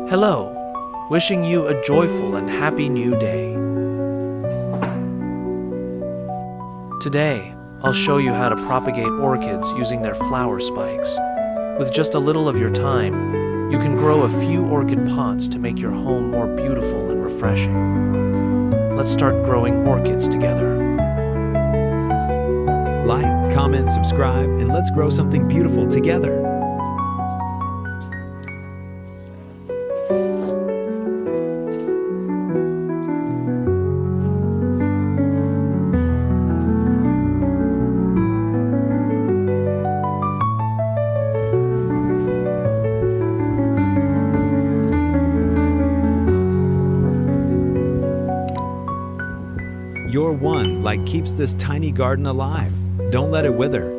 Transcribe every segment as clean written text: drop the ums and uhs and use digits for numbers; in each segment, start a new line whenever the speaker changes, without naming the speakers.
Hello, wishing you a joyful and happy new day. Today, I'll show you how to propagate orchids using their flower spikes. With just a little of your time, you can grow a few orchid pots to make your home more beautiful and refreshing. Let's start growing orchids together.
Like, comment, subscribe, and let's grow something beautiful together. Your one light keeps this tiny garden alive. Don't let it wither.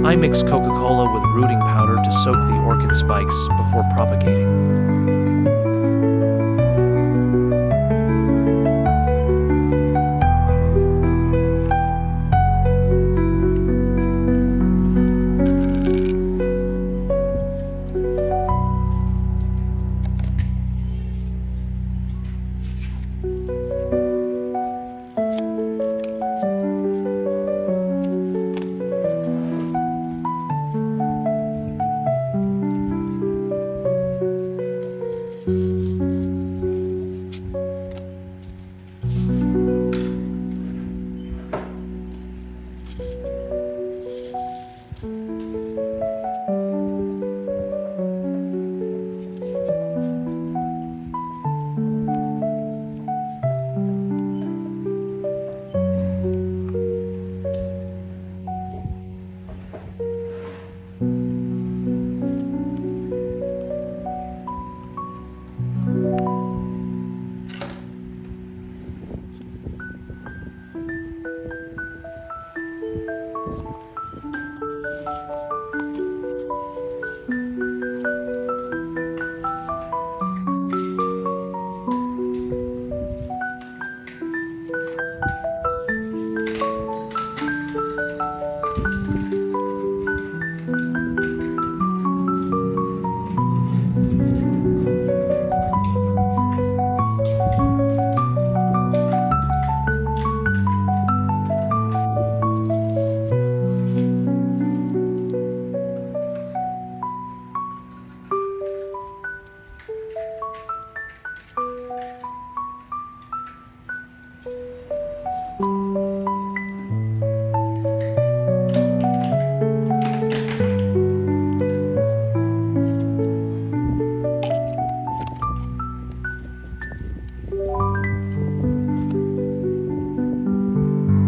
I mix Coca-Cola with rooting powder to soak the orchid spikes before propagating.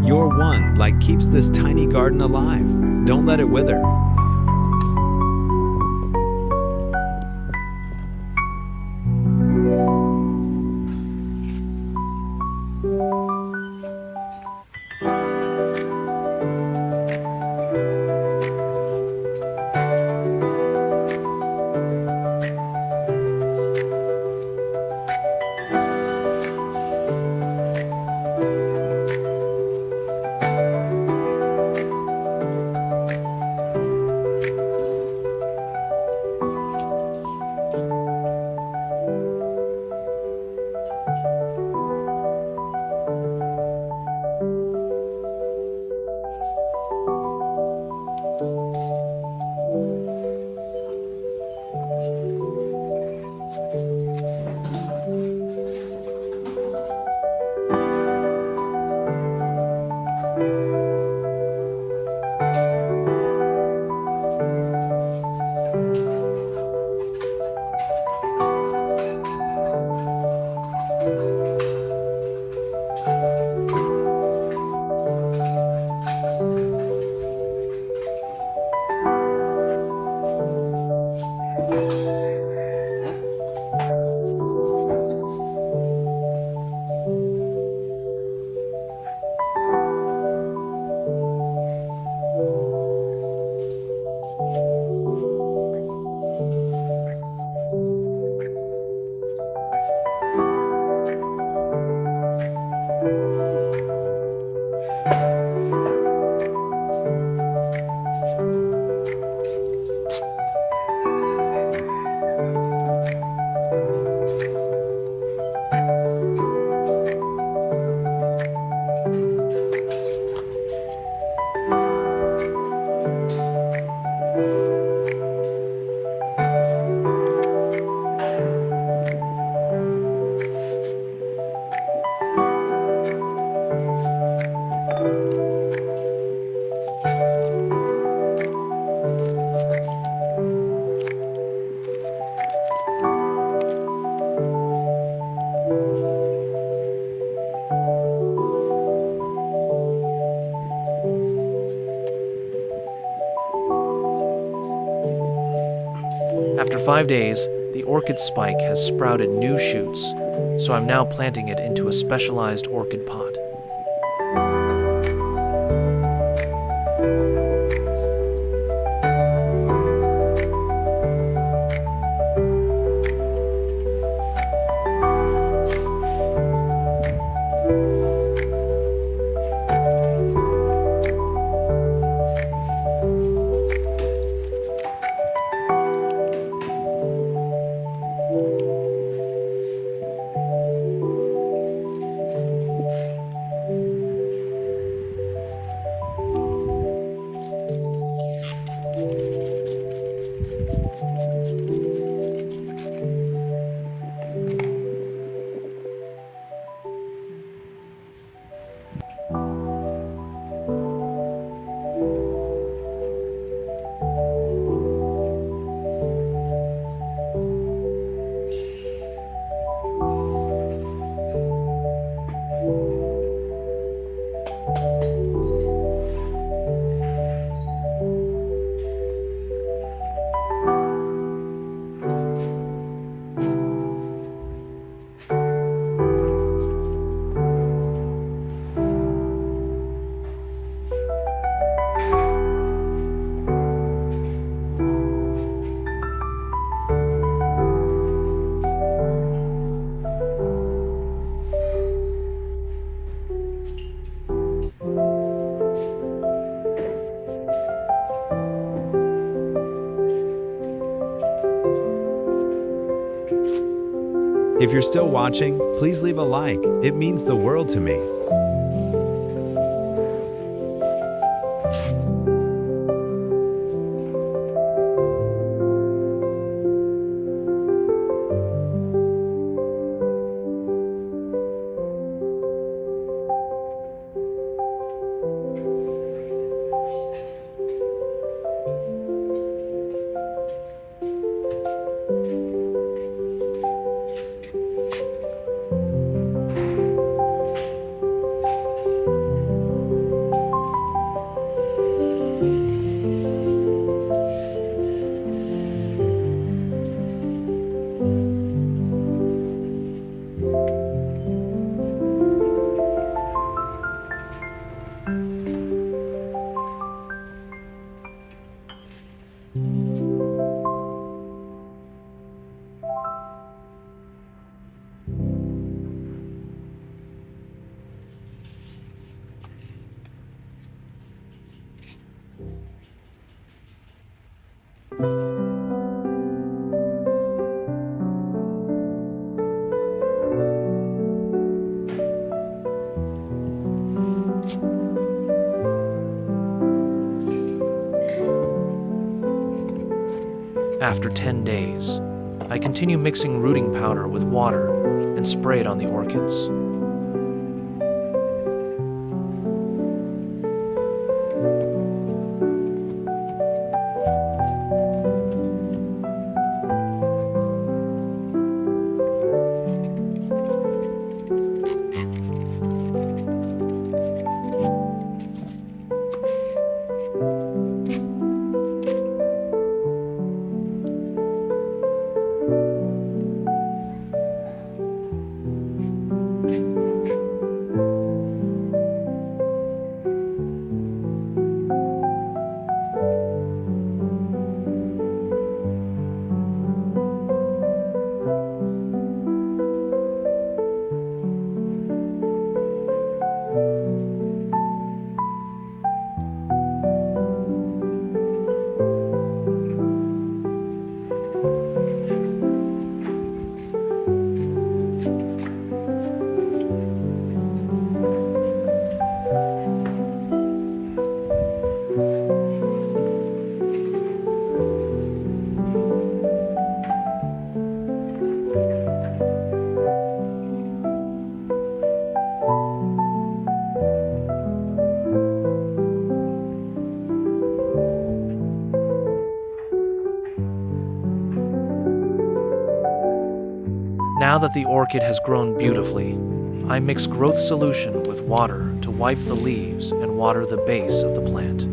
Your one light keeps this tiny garden alive. Don't let it wither. After 5 days, the orchid spike has sprouted new shoots, so I'm now planting it into a specialized orchid pot.
If you're still watching, please leave a like. It means the world to me.
After 10 days, I continue mixing rooting powder with water and spray it on the orchids. Now that the orchid has grown beautifully, I mix growth solution with water to wipe the leaves and water the base of the plant.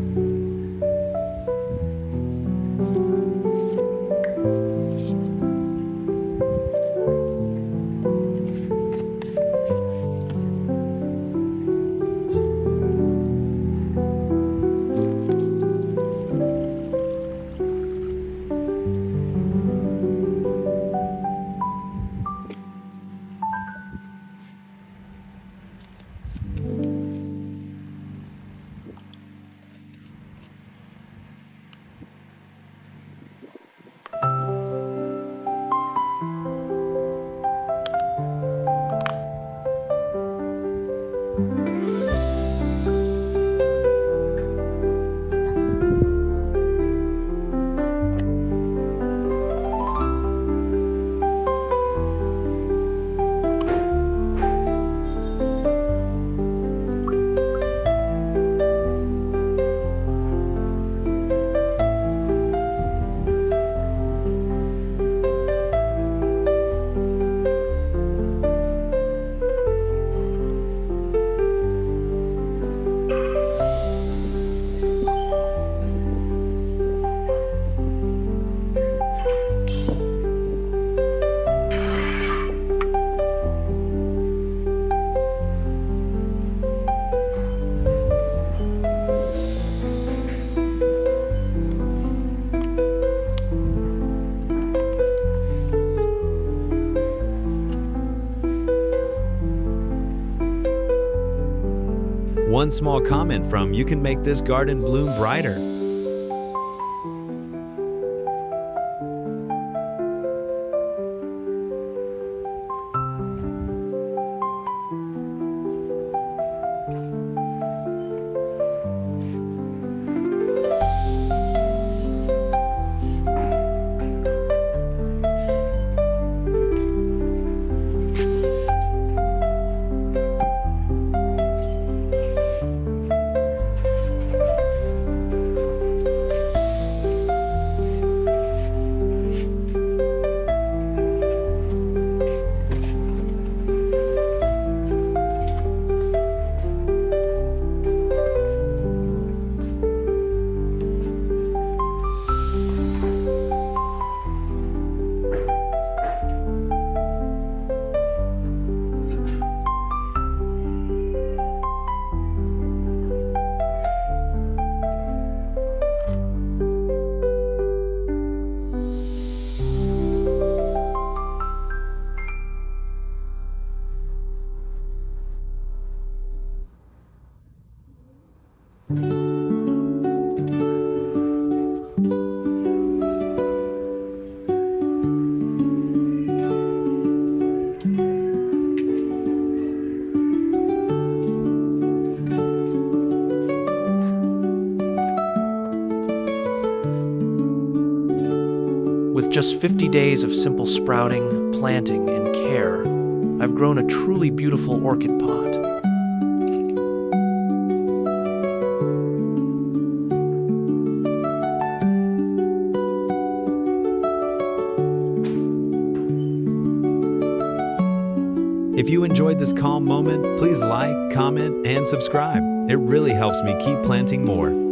One small comment from you can make this garden bloom brighter.
With just 50 days of simple sprouting, planting, and care, I've grown a truly beautiful orchid pot.
If you enjoyed this calm moment, please like, comment, and subscribe. It really helps me keep planting more.